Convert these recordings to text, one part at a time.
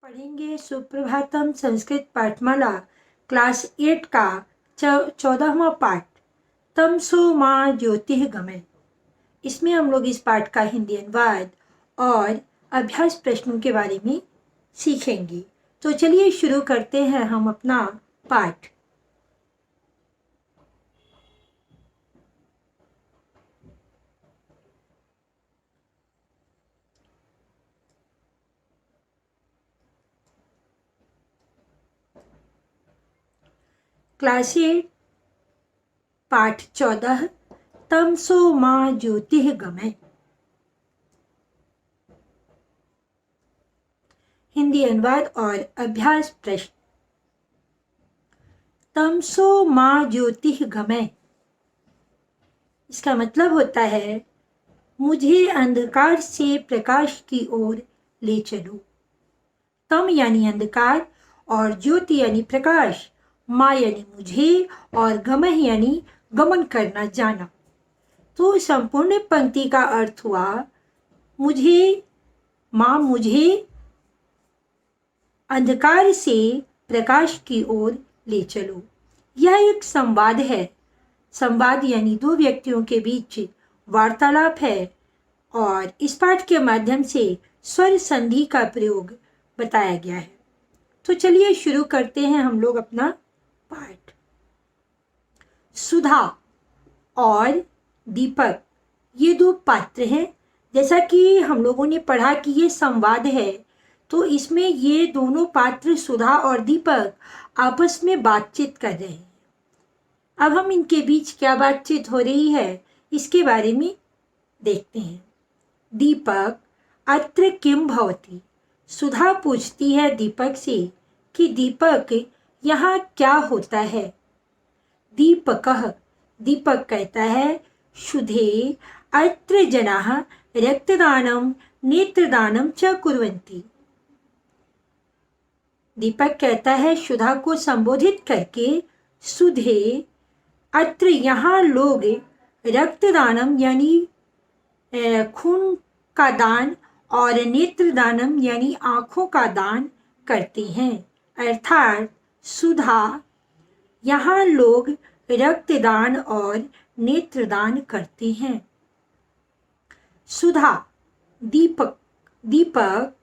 पढ़ेंगे सुप्रभातम संस्कृत पाठमाला क्लास 8 का 14वां पाठ तमसो माँ ज्योतिर्गमय। इसमें हम लोग इस पाठ का हिंदी अनुवाद और अभ्यास प्रश्नों के बारे में सीखेंगे। तो चलिए शुरू करते हैं हम अपना पाठ। क्लास 8 पाठ 14 तमसो माँ ज्योतिर्गमय। हिंदी अनुवाद और अभ्यास प्रश्न। तमसो माँ ज्योतिर्गमय, इसका मतलब होता है मुझे अंधकार से प्रकाश की ओर ले चलो। तम यानी अंधकार और ज्योति यानी प्रकाश, माँ यानी मुझे और गमय यानी गमन करना, जाना। तो संपूर्ण पंक्ति का अर्थ हुआ मुझे, माँ मुझे अंधकार से प्रकाश की ओर ले चलो। यह एक संवाद है। संवाद यानी दो व्यक्तियों के बीच वार्तालाप है और इस पाठ के माध्यम से स्वर संधि का प्रयोग बताया गया है। तो चलिए शुरू करते हैं हम लोग अपना पाठ। सुधा और दीपक ये दो पात्र हैं। जैसा कि हम लोगों ने पढ़ा कि ये संवाद है, तो इसमें ये दोनों पात्र सुधा और दीपक आपस में बातचीत कर रहे हैं। अब हम इनके बीच क्या बातचीत हो रही है इसके बारे में देखते हैं। दीपक अत्र किम भवति, सुधा पूछती है दीपक से कि दीपक यहाँ क्या होता है। दीपकः, दीपक कहता है शुधे अत्र जनाः रक्तदानं नेत्रदानं च कुर्वन्ति। दीपक कहता है सुधा को संबोधित करके, सुधे अत्र यहाँ लोग रक्तदानम यानी खून का दान और नेत्रदानम यानी आंखों का दान करते हैं। अर्थात सुधा यहाँ लोग रक्तदान और नेत्रदान करते हैं। सुधा दीपक, दीपक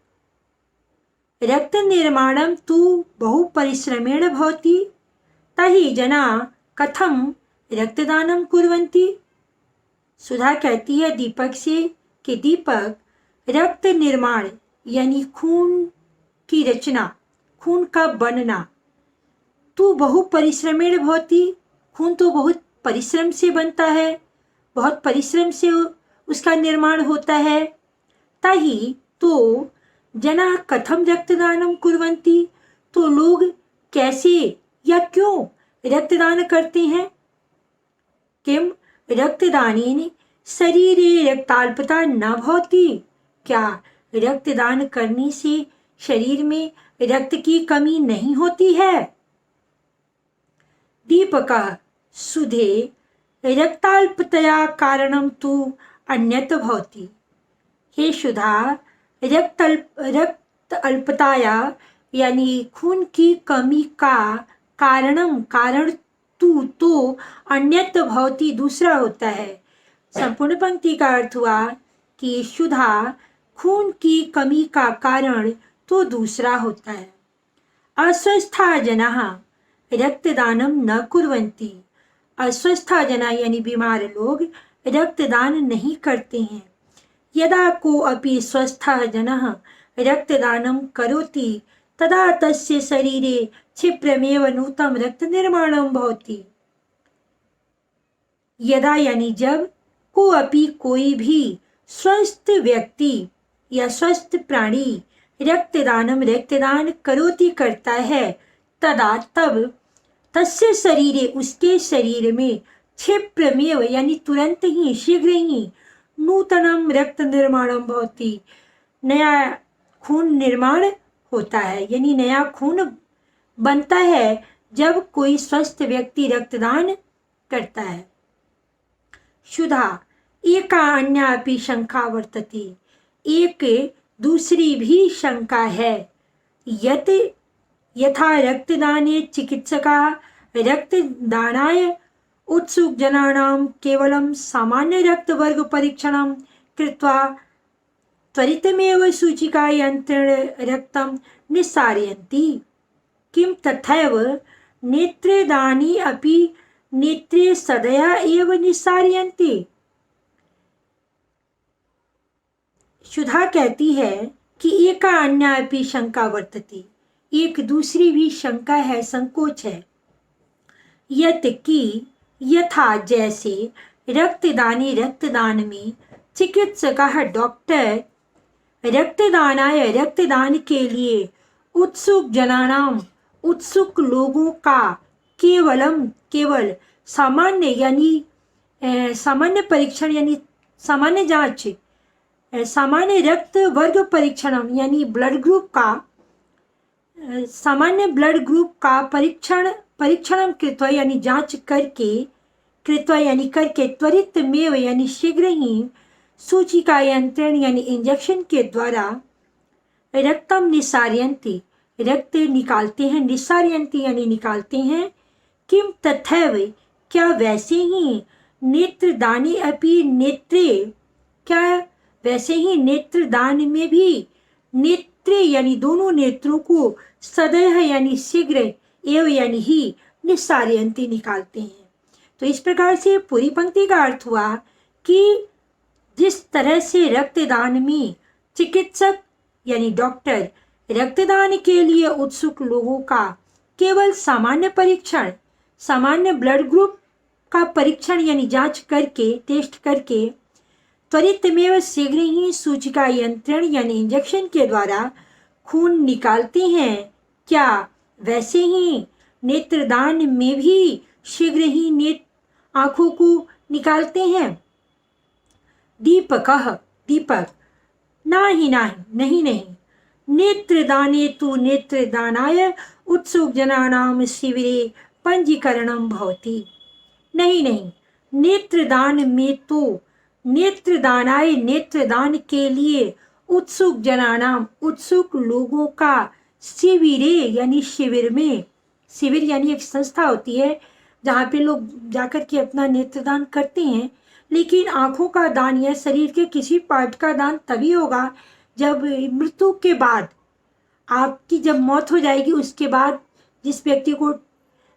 रक्त निर्माणं तु बहु परिश्रमेण भवति तहि जना कथम रक्तदानम कुर्वन्ति। सुधा कहती है दीपक से कि दीपक रक्त निर्माण यानी खून की रचना, खून का बनना, तू बहु परिश्रमेण भवति, खून तो बहुत परिश्रम से बनता है, बहुत परिश्रम से उसका निर्माण होता है। तहि तो जना कथम रक्तदानम कुर्वन्ति, तो लोग कैसे या क्यों रक्तदान करते हैं। किम रक्तदानेन शरीरे रक्ताल्पता न भवति, क्या रक्तदान करने से शरीर में रक्त की कमी नहीं होती है। दीपकः सुधे रक्ताल्पतया कारणं तु अन्यत् भवति। हे सुधा, रक्त अल्पताया यानी खून की कमी का कारण तू तो अन्यत् भवति दूसरा होता है। संपूर्ण पंक्ति का अर्थ हुआ कि सुधा खून की कमी का कारण तो दूसरा होता है। अस्वस्था जनाः रक्तदानम न कुर्वन्ति, अस्वस्था जना यानी बीमार लोग रक्तदान नहीं करते हैं। यदा को अपि स्वस्थः जनः रक्तदानं करोति तदा तस्य शरीरे क्षिप्रमेव नूतनं रक्त निर्माणं भवति। यदा यानी जब, को अपि कोई भी स्वस्थ व्यक्ति या स्वस्थ प्राणी रक्तदान करोति करता है, तदा तब तस्य शरीरे उसके शरीर में क्षिप्रमेव यानी तुरंत ही, शीघ्र ही नूतनम रक्त निर्माणम भवति, नया खून निर्माण होता है, यानी नया खून बनता है जब कोई स्वस्थ व्यक्ति रक्तदान करता है। सुधा एका अन्यापि शंका वर्तते, एक दूसरी भी शंका है। यत् यथा रक्तदाने चिकित्सकाः रक्तदानाय उत्सुकजनानां केवलं सामान्यरक्तवर्गपरीक्षणं कृत्वा त्वरितमेव सूचिकायन्त्रेण रक्तं निस्सारयन्ति। किं तथैव नेत्रदानी अपि नेत्रे सदया एव निस्सारयन्ति। सुधा कहती है कि एका अन्या अपि शंका वर्तते, एक दूसरी भी शंका है, संकोच है। यत कि यथा जैसे रक्तदानी रक्तदान में चिकित्सक डॉक्टर रक्तदानाय रक्तदान के लिए उत्सुक जनानाम उत्सुक लोगों का केवल सामान्य यानी सामान्य परीक्षण यानी सामान्य जांच सामान्य रक्त वर्ग परीक्षण यानी ब्लड ग्रुप का सामान्य ब्लड ग्रुप का परीक्षण कृत्वा यानी जांच करके त्वरित मेव यानी शीघ्र ही सूचिका यंत्रण यानी इंजेक्शन के द्वारा रक्तम निस्सारयन्ति रक्त निकालते हैं, निस्सारयन्ति यानी निकालते हैं। किम तथैव क्या वैसे ही नेत्रदानी अपि नेत्रे क्या वैसे ही नेत्रदान में भी नेत्रे यानी दोनों नेत्रों को सदैव यानी शीघ्र एवं यानी ही निस्सारयन्ति निकालते हैं। तो इस प्रकार से पूरी पंक्ति का अर्थ हुआ कि जिस तरह से रक्तदान में चिकित्सक यानी डॉक्टर रक्तदान के लिए उत्सुक लोगों का केवल सामान्य परीक्षण सामान्य ब्लड ग्रुप का परीक्षण यानी जांच करके टेस्ट करके त्वरित में शीघ्र ही सूचिका यंत्रण यानी इंजेक्शन के द्वारा खून निकालते हैं, क्या वैसे ही नेत्रदान में भी शीघ्र ही आंखों को निकालते हैं। दीपक नहीं नेत्रदाने तु नेत्रदानाय उत्सुक जनानां शिविरे पंजीकरणं भवति। नहीं नेत्रदान में तो नेत्रदानाय नेत्रदान के लिए उत्सुक जनानां उत्सुक लोगों का शिविरे यानी शिविर में, शिविर यानी एक संस्था होती है जहाँ पे लोग जाकर के अपना नेत्रदान करते हैं। लेकिन आंखों का दान या शरीर के किसी पार्ट का दान तभी होगा जब मृत्यु के बाद, आपकी जब मौत हो जाएगी उसके बाद जिस व्यक्ति को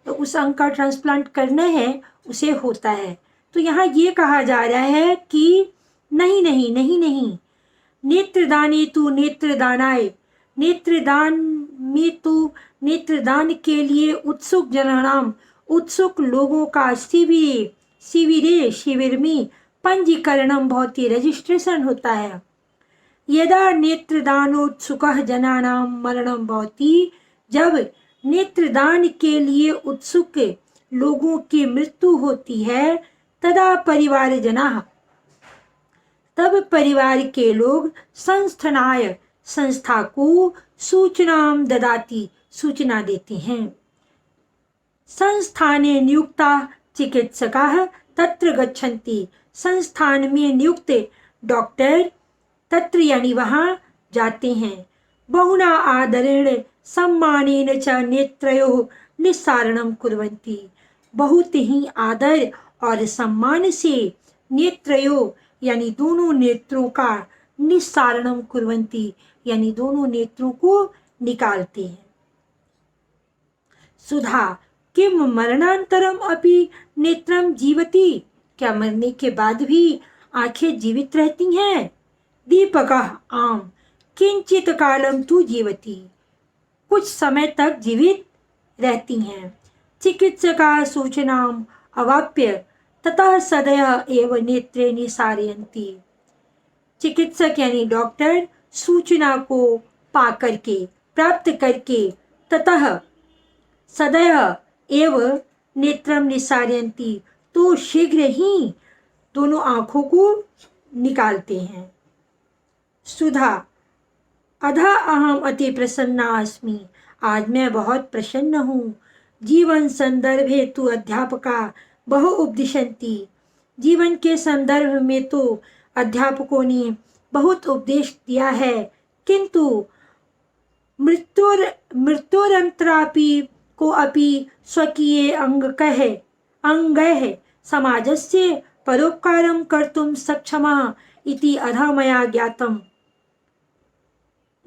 उस अंग का ट्रांसप्लांट करना है उसे होता है। तो यहाँ ये कहा जा रहा है कि नहीं नेत्रदाने तु नेत्रदानाय नेत्रदान में तो नेत्रदान के लिए उत्सुक जनानाम उत्सुक लोगों का शिविर में पंजीकरणम भवति रजिस्ट्रेशन होता है। यदा नेत्रदानोत्सुकः जनानां मरणं भवति जब नेत्रदान के लिए उत्सुक लोगों की मृत्यु होती है तदा परिवारजनाः तब परिवार के लोग संस्थानाय संस्था को सूचनां ददाति सूचना देते हैं। संस्थाने नियुक्ता चिकित्सकाः तत्र गच्छन्ति संस्थान में नियुक्त डॉक्टर तत्र यानी वहाँ जाते हैं। बहुना आदरेण सम्मानेन च नेत्रयोः निस्सारणं कुर्वन्ति बहुत ही आदर और सम्मान से नेत्रयोः यानी दोनों नेत्रों का निस्सारणं कुर्वन्ति यानी दोनों नेत्रों को निकालते हैं। सुधा किम मरणांतरम अपि नेत्रम जीवति क्या मरने के बाद भी आंखें जीवित रहती हैं। दीपकः आम किंचित कालम तु जीवति कुछ समय तक जीवित रहती हैं। चिकित्सका सूचनाम अवाप्य ततः सदय एव नेत्रे निसारयन्ति चिकित्सक यानी डॉक्टर सूचना को पा करके प्राप्त करके ततः सदैव एव नेत्रम निसारयन्ति तो शीघ्र ही दोनों आंखों को निकालते हैं। सुधा अधा अहम अति प्रसन्ना अस्मि आज मैं बहुत प्रसन्न हूँ। जीवन संदर्भे तु अध्यापका बहु उपदिशन्ति जीवन के संदर्भ में तो अध्यापकों ने बहुत उपदेश दिया है, किंतु मृत्योरंतरापि को अपि स्वकीये अंगैः समाजस्य परोपकारं कर्तुं सक्षमः इति अधः मया ज्ञातम्।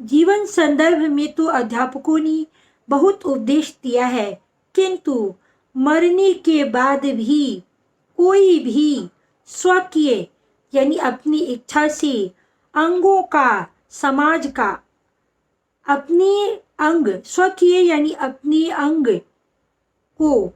जीवन संदर्भ में तो अध्यापकों ने बहुत उपदेश दिया है, किंतु मरने के बाद भी कोई भी स्वकीय यानी अपनी इच्छा से अंगों का, समाज का, अपने अंग स्वकीय यानी अपने अंग को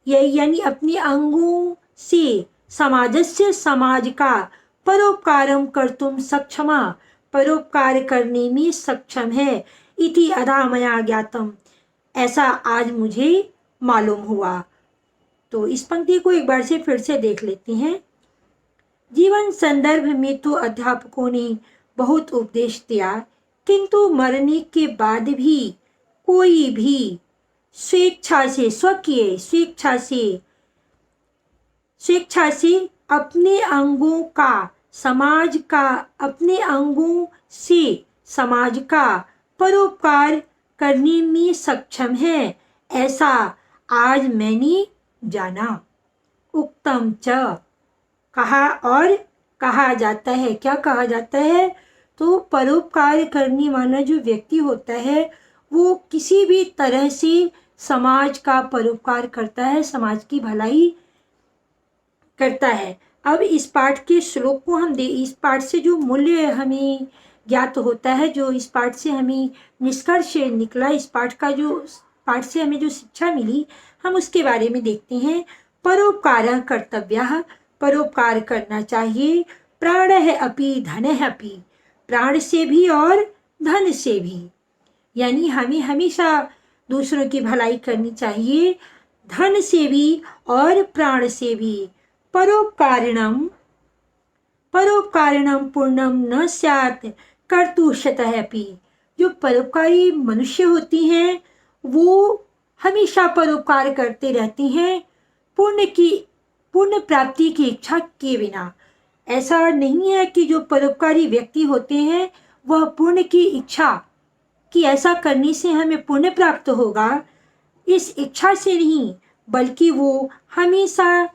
यानी अपने अंगों से समाजस्य समाज का परोपकारं कर्तुं सक्षमा परोपकार करने में सक्षम है। इति अधा मया ज्ञातम, ऐसा आज मुझे मालूम हुआ। तो इस पंक्ति को एक बार से फिर से देख लेते हैं। जीवन संदर्भ में तो अध्यापकों ने बहुत उपदेश दिया, किंतु मरने के बाद भी कोई भी स्वेच्छा से स्वकीय स्वेच्छा से अपने अंगों का समाज का अपने अंगों से समाज का परोपकार करने में सक्षम है, ऐसा आज मैंने जाना। उक्तम च, कहा और कहा जाता है। क्या कहा जाता है? तो परोपकार करने वाला जो व्यक्ति होता है वो किसी भी तरह से समाज का परोपकार करता है, समाज की भलाई करता है। अब इस पाठ के श्लोक को हम इस पाठ से जो मूल्य हमें ज्ञात होता है, जो इस पाठ से हमें निष्कर्ष निकला, इस पाठ से हमें जो शिक्षा मिली, हम उसके बारे में देखते हैं। परोपकारः कर्तव्यः, परोपकार करना चाहिए। प्राणः अपि धनः अपि, प्राण से भी और धन से भी, यानी हमें हमेशा दूसरों की भलाई करनी चाहिए, धन से भी और प्राण से भी। परोपकारिणं पूर्णं न स्यात् कर्तुशतः अपि, जो परोपकारी मनुष्य होती हैं वो हमेशा परोपकार करते रहती हैं पुण्य प्राप्ति की इच्छा के बिना। ऐसा नहीं है कि जो परोपकारी व्यक्ति होते हैं वह पुण्य की इच्छा कि ऐसा करने से हमें पुण्य प्राप्त होगा, इस इच्छा से नहीं, बल्कि वो हमेशा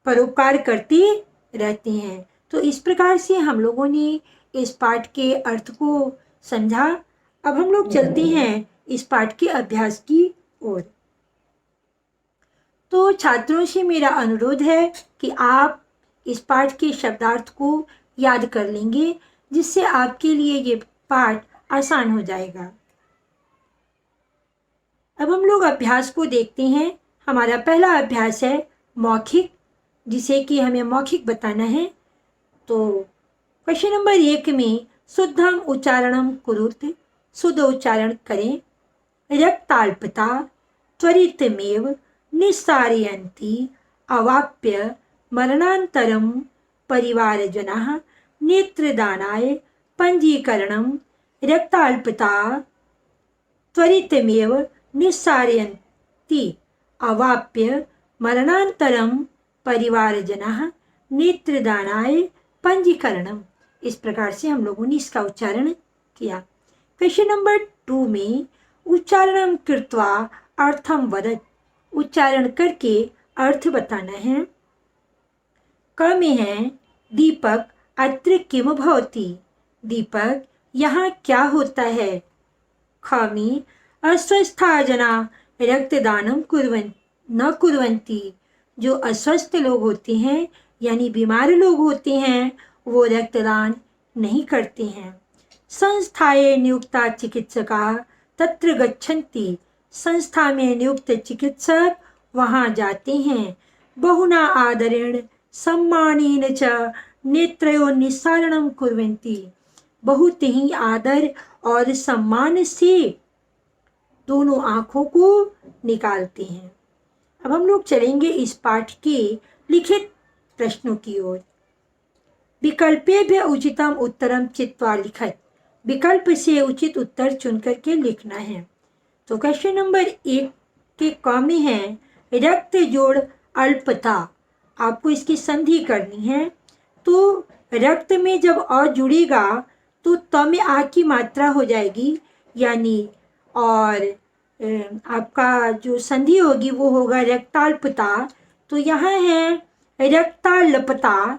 परोपकार करते रहते हैं। तो इस प्रकार से हम लोगों ने इस पाठ के अर्थ को समझा। अब हम लोग चलते हैं इस पाठ के अभ्यास की ओर। तो छात्रों से मेरा अनुरोध है कि आप इस पाठ के शब्दार्थ को याद कर लेंगे, जिससे आपके लिए ये पाठ आसान हो जाएगा। अब हम लोग अभ्यास को देखते हैं। हमारा पहला अभ्यास है मौखिक, जिसे कि हमें मौखिक बताना है। तो क्वेश्चन नंबर 1 में शुद्धम उच्चारणम कुरुत, शुद्ध उच्चारण करें। रक्ताल्पता त्वरितमेव निस्सारयन्ति अवाप्य मरणान्तरं परिवारजनाः नेत्रदानाय पंजीकरणं। रक्ताल्पता त्वरितमेव निस्सारयन्ति अवाप्य मरणान्तरं परिवारजनाः नेत्रदानाय पंजीकरणम। इस प्रकार से हम लोगों ने इसका उच्चारण किया। क्वेश्चन नंबर 2 में उच्चारणं कृत्वा अर्थं वदत्, उच्चारण करके अर्थ बताना है। क में है दीपक अत्र किम भवति, दीपक यहाँ क्या होता है। ख में अस्वस्था जना रक्तदानं न कुर्वन्ति, जो अस्वस्थ लोग होते हैं यानी बीमार लोग होते हैं वो रक्तदान नहीं करते हैं। संस्थाए नियुक्ता चिकित्सका तत्र गच्छन्ति, संस्था में नियुक्त चिकित्सक वहाँ जाते हैं। बहुना आदरेण सम्मानेन च नेत्रयो निस्सारणं कुर्वन्ति, बहुत ही आदर और सम्मान से दोनों आँखों को निकालते हैं। अब हम लोग चलेंगे इस पाठ के लिखित प्रश्नों की ओर। विकल्पेभ्य उचितम उत्तरम चित्वा लिखत, विकल्प से उचित उत्तर चुन करके लिखना है। तो क्वेश्चन नंबर 1 के क में है रक्त जोड़ अल्पता, आपको इसकी संधि करनी है। तो रक्त में जब अ जुड़ेगा तो त में आ की मात्रा हो जाएगी, यानी और आपका जो संधि होगी वो होगा रक्ताल्पता। तो यहाँ है रक्ताल्पता,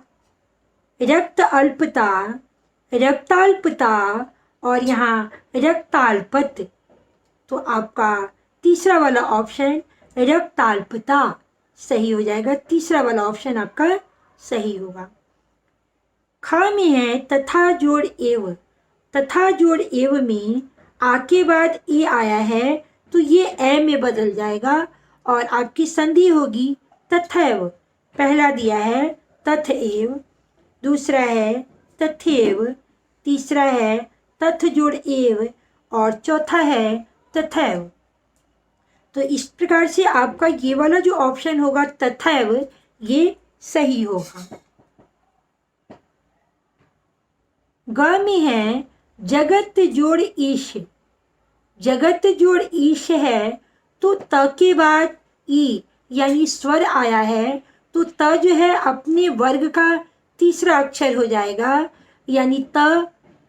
रक्त अल्पता, रक्ताल्पता और यहाँ रक्ताल्पत। तो आपका तीसरा वाला ऑप्शन रक्ताल्पता सही हो जाएगा। तीसरा वाला ऑप्शन आपका सही होगा। ख में है तथा जोड़ एव। तथा जोड़ एव में आ के बाद ए आया है तो ये ए में बदल जाएगा और आपकी संधि होगी तथैव। पहला दिया है तथ एव, दूसरा है तथेव, तीसरा है तथ जोड़ एव और चौथा है तथैव। तो इस प्रकार से आपका ये वाला जो ऑप्शन होगा तथैव ये सही होगा। ग में है जगत जोड़ ईश। जगत जोड़ ईश है तो त के बाद ई यानी स्वर आया है तो त जो है अपने वर्ग का तीसरा अक्षर हो जाएगा, यानी त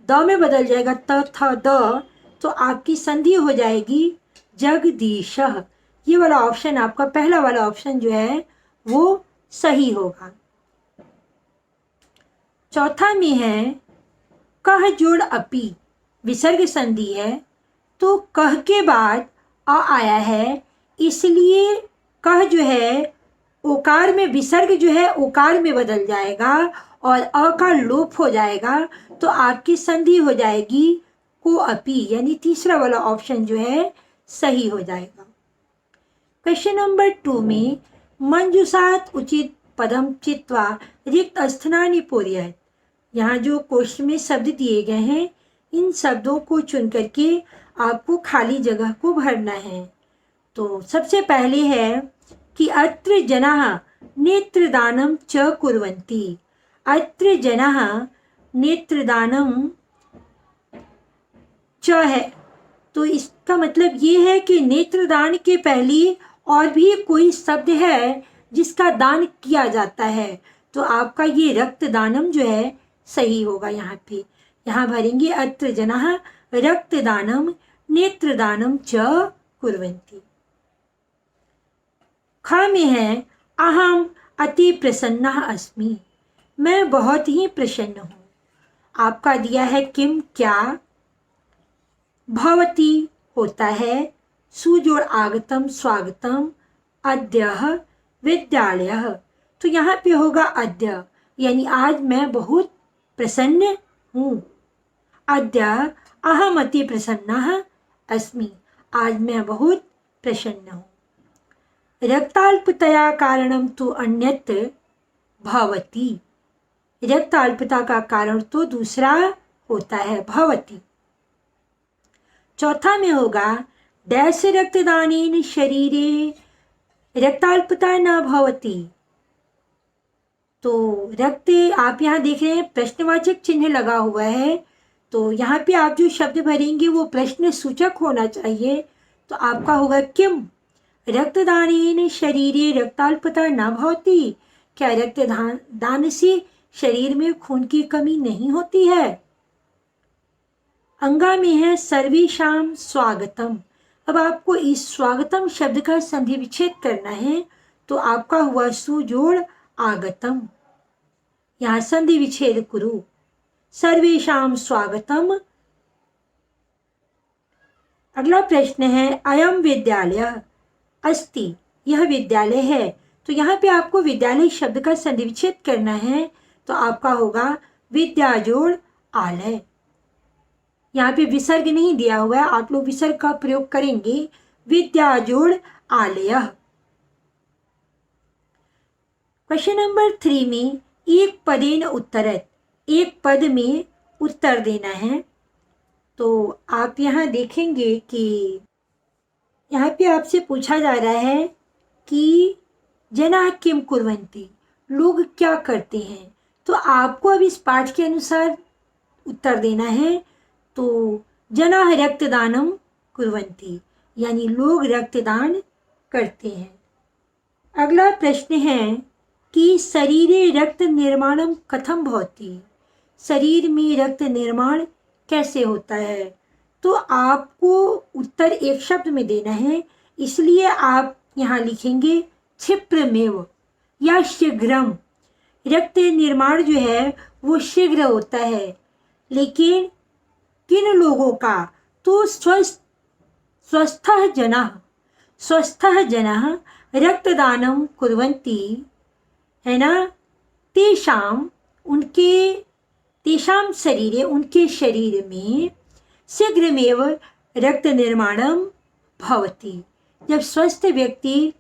द में बदल जाएगा, त थ द। तो आपकी संधि हो जाएगी जगदीशः। ये वाला ऑप्शन आपका पहला वाला ऑप्शन जो है वो सही होगा। चौथा में है कह जोड़ अपी। विसर्ग संधि है तो कह के बाद अ आया है, इसलिए कह जो है ओकार में विसर्ग जो है ओकार में बदल जाएगा और अ का लोप हो जाएगा। तो आपकी संधि हो जाएगी को अपी, यानी तीसरा वाला ऑप्शन जो है सही हो जाएगा। क्वेश्चन नंबर 2 में मंजुषात उचित पदम चित्वा रिक्त स्थानानि पूरयेत्। यहाँ जो क्वेश्चन में शब्द दिए गए हैं इन शब्दों को चुन करके आपको खाली जगह को भरना है। तो सबसे पहले है कि अत्र जनाः नेत्रदानं च कुर्वन्ति। अत्र जनाः नेत्रदानं च है तो इसका मतलब ये है कि नेत्रदान के पहले और भी कोई शब्द है जिसका दान किया जाता है। तो आपका ये रक्तदानम जो है सही होगा। यहाँ भरेंगे अत्र जनाः रक्तदानम नेत्रदानम च कुर्वन्ति। ख में है अहम अति प्रसन्नः अस्मि। मैं बहुत ही प्रसन्न हूँ। आपका दिया है किम क्या, भवती होता है, सुजोड़ आगतम स्वागतम, अद्यः विद्यालयः। तो यहाँ पे होगा अद्य, यानी आज मैं बहुत प्रसन्न हूँ। अद्य अहम अति प्रसन्नः अस्मि। आज मैं बहुत प्रसन्न हूँ। रक्ताल्पतया कारणम तु अन्यत्र भवति। रक्ताल्पता का कारण तो दूसरा होता है भवति। चौथा में होगा डैश रक्तदानेन शरीरे रक्ताल्पता न भवति। तो रक्त आप यहाँ देख रहे हैं प्रश्नवाचक चिन्ह लगा हुआ है, तो यहाँ पे आप जो शब्द भरेंगे वो प्रश्न सूचक होना चाहिए। तो आपका होगा किम रक्तदानेन शरीरे रक्ताल्पता न भवति। क्या रक्तदान से शरीर में खून की कमी नहीं होती है। अंगा में है सर्वेषां स्वागतम। अब आपको इस स्वागतम शब्द का संधि विच्छेद करना है तो आपका हुआ सुजोड़ आगतम। यहाँ संधि विच्छेद करो। सर्वेषां स्वागतम। अगला प्रश्न है अयम विद्यालय अस्ति। यह विद्यालय है। तो यहाँ पे आपको विद्यालय शब्द का संधि विच्छेद करना है तो आपका होगा विद्या जोड़ आलय। यहाँ पे विसर्ग नहीं दिया हुआ है, आप लोग विसर्ग का प्रयोग करेंगे। विद्या जोड़ आलय। क्वेश्चन नंबर 3 में एक पदेन उत्तरत। एक पद में उत्तर देना है। तो आप यहाँ देखेंगे कि यहाँ पे आपसे पूछा जा रहा है कि जना किम कुर्वन्ति। लोग क्या करते हैं। तो आपको अब इस पाठ के अनुसार उत्तर देना है। तो जना रक्तदानम कुर्वन्ति, यानी लोग रक्तदान करते हैं। अगला प्रश्न है कि शरीरे रक्त निर्माणम कथम भवति। शरीर में रक्त निर्माण कैसे होता है। तो आपको उत्तर एक शब्द में देना है, इसलिए आप यहाँ लिखेंगे क्षिप्रमेव या शीघ्रम। रक्त निर्माण जो है वो शीघ्र होता है, लेकिन किन लोगों का? तो स्वस्थः जनाः रक्तदानं कुर्वन्ति, है ना, तेषां शरीरे, उनके शरीर में शीघ्रमेव रक्त निर्माणम भवति। जब स्वस्थ व्यक्ति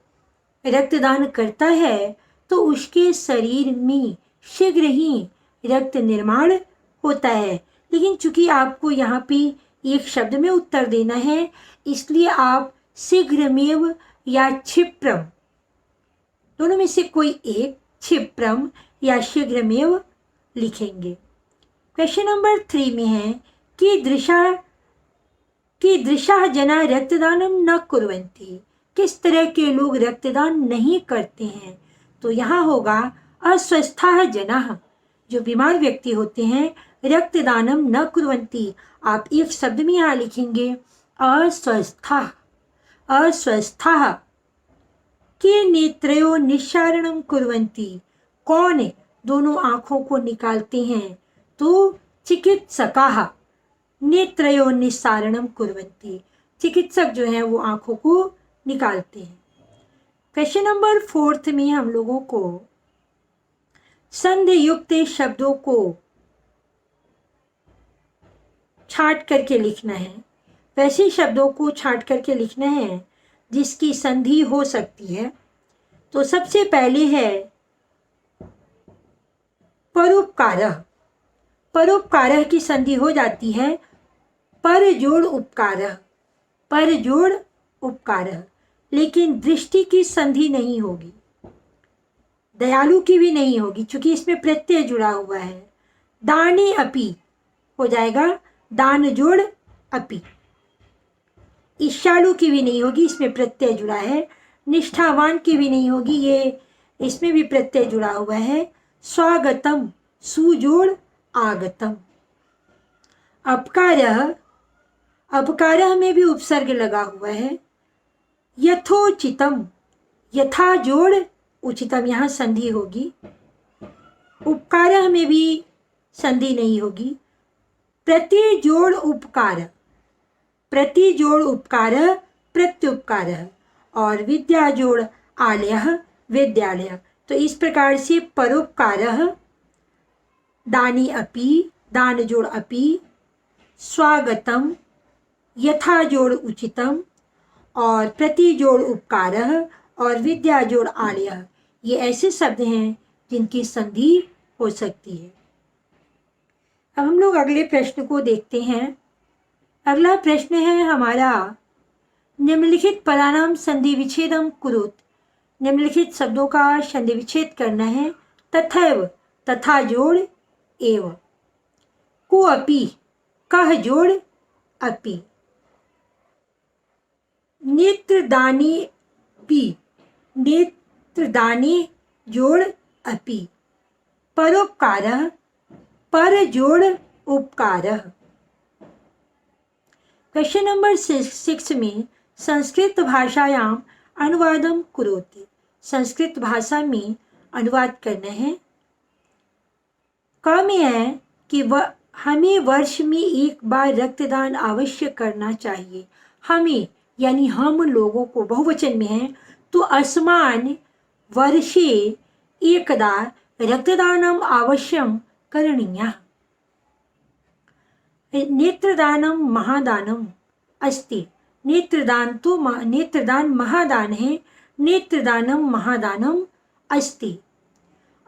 रक्तदान करता है तो उसके शरीर में शीघ्र ही रक्त निर्माण होता है। लेकिन चूंकि आपको यहाँ पे एक शब्द में उत्तर देना है, इसलिए आप शीघ्रमेव या क्षिप्रम, दोनों में से कोई एक, क्षिप्रम या शीघ्रमेव लिखेंगे। क्वेश्चन नंबर 3 में है कीदृशाः जनाः रक्तदानं न कुर्वन्ति। किस तरह के लोग रक्तदान नहीं करते हैं? तो यहाँ होगा अस्वस्थाः जनाः, जो बीमार व्यक्ति होते हैं, रक्तदानं न कुर्वन्ति। आप एक शब्द में यहाँ लिखेंगे अस्वस्थाः। के नेत्रयोः निस्सारणं कुर्वन्ति। कौन दोनों आँखों को निकालते हैं? तो चिकित्सकाः नेत्रयोः निस्सारणं कुर्वन्ति। चिकित्सक जो हैं वो आँखों को निकालते हैं। क्वेश्चन नंबर 4 में हम लोगों को संधि युक्त शब्दों को छांट करके लिखना है। वैसे शब्दों को छांट करके लिखना है जिसकी संधि हो सकती है। तो सबसे पहले है परोपकारः। परोपकारः की संधि हो जाती है पर जोड़ उपकारः, पर जोड़ उपकारः। लेकिन दृष्टि की संधि नहीं होगी, दयालु की भी नहीं होगी, क्योंकि इसमें प्रत्यय जुड़ा हुआ है। दाने अपि हो जाएगा दान जोड़ अपि। ईर्ष्यालु की भी नहीं होगी, इसमें प्रत्यय जुड़ा है। निष्ठावान की भी नहीं होगी, ये इसमें भी प्रत्यय जुड़ा हुआ है। स्वागतम सुजोड़ आगतम। अपकारः, अपकारः में भी उपसर्ग लगा हुआ है। यथोचितम, यथा जोड़ उचितम, यहाँ संधि होगी। उपकारः में भी संधि नहीं होगी। प्रति जोड़ उपकार, प्रति जोड़ उपकारः प्रत्युपकारः। और विद्या जोड़ आलयः विद्यालयः। तो इस प्रकार से परोपकारः, दानी अपि, दान जोड़ अपि, स्वागतम, यथा जोड़ उचितम, और प्रति जोड़ उपकारः और विद्या जोड़ आलयः, ये ऐसे शब्द हैं जिनकी संधि हो सकती है। अब हम लोग अगले प्रश्न को देखते हैं। अगला प्रश्न है हमारा, निम्नलिखित पदानां संधि विच्छेदं कुरुत। निम्नलिखित शब्दों का संधि विच्छेद करना है। तथैव, तथा जोड़ एव। को अपि, कह जोड़ अपि। नेत्रदानी पि, नेत्रदानी जोड़ अपि। परोपकारः, पर जोड़ उपकारः। क्वेश्चन नंबर 6 में संस्कृत भाषायां अनुवादं कुरोति। संस्कृत भाषा में अनुवाद करना है। क में है कि हमें वर्ष में एक बार रक्तदान अवश्य करना चाहिए। हमें यानी हम लोगों को, बहुवचन में है, तो अस्मान् वर्षे एकदा रक्तदानम् अवश्यं करणीयः। नेत्रदानं महादानम् अस्ति। नेत्रदान महादान है, नेत्रदानं महादानम् अस्ति।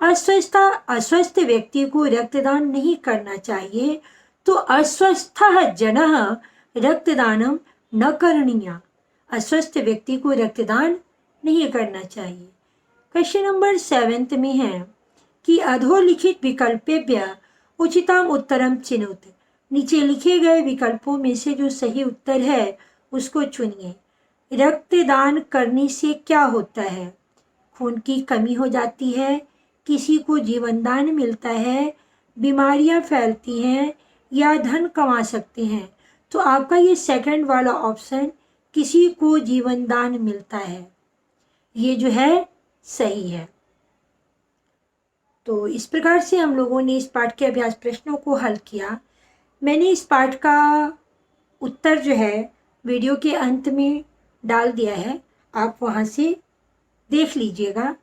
अस्वस्थ व्यक्ति को रक्तदान नहीं करना चाहिए, तो अस्वस्थः जनः रक्तदानं न करणीयः। अस्वस्थ व्यक्ति को रक्तदान नहीं करना चाहिए। क्वेश्चन नंबर 7 में है कि अधोलिखित विकल्पेभ्यः उचितम उत्तरम चिनोत। नीचे लिखे गए विकल्पों में से जो सही उत्तर है उसको चुनिए। रक्तदान करने से क्या होता है? खून की कमी हो जाती है, किसी को जीवनदान मिलता है, बीमारियां फैलती हैं, या धन कमा सकते हैं। तो आपका ये सेकंड वाला ऑप्शन, किसी को जीवन दान मिलता है, ये जो है सही है। तो इस प्रकार से हम लोगों ने इस पाठ के अभ्यास प्रश्नों को हल किया। मैंने इस पाठ का उत्तर जो है वीडियो के अंत में डाल दिया है, आप वहाँ से देख लीजिएगा।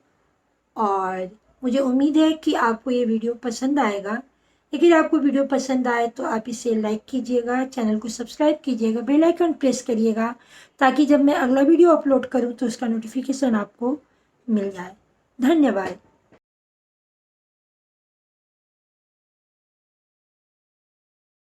और मुझे उम्मीद है कि आपको ये वीडियो पसंद आएगा। अगर आपको वीडियो पसंद आए तो आप इसे लाइक कीजिएगा, चैनल को सब्सक्राइब कीजिएगा, बेल आइकन प्रेस करिएगा, ताकि जब मैं अगला वीडियो अपलोड करूँ तो उसका नोटिफिकेशन आपको मिल जाए। धन्यवाद।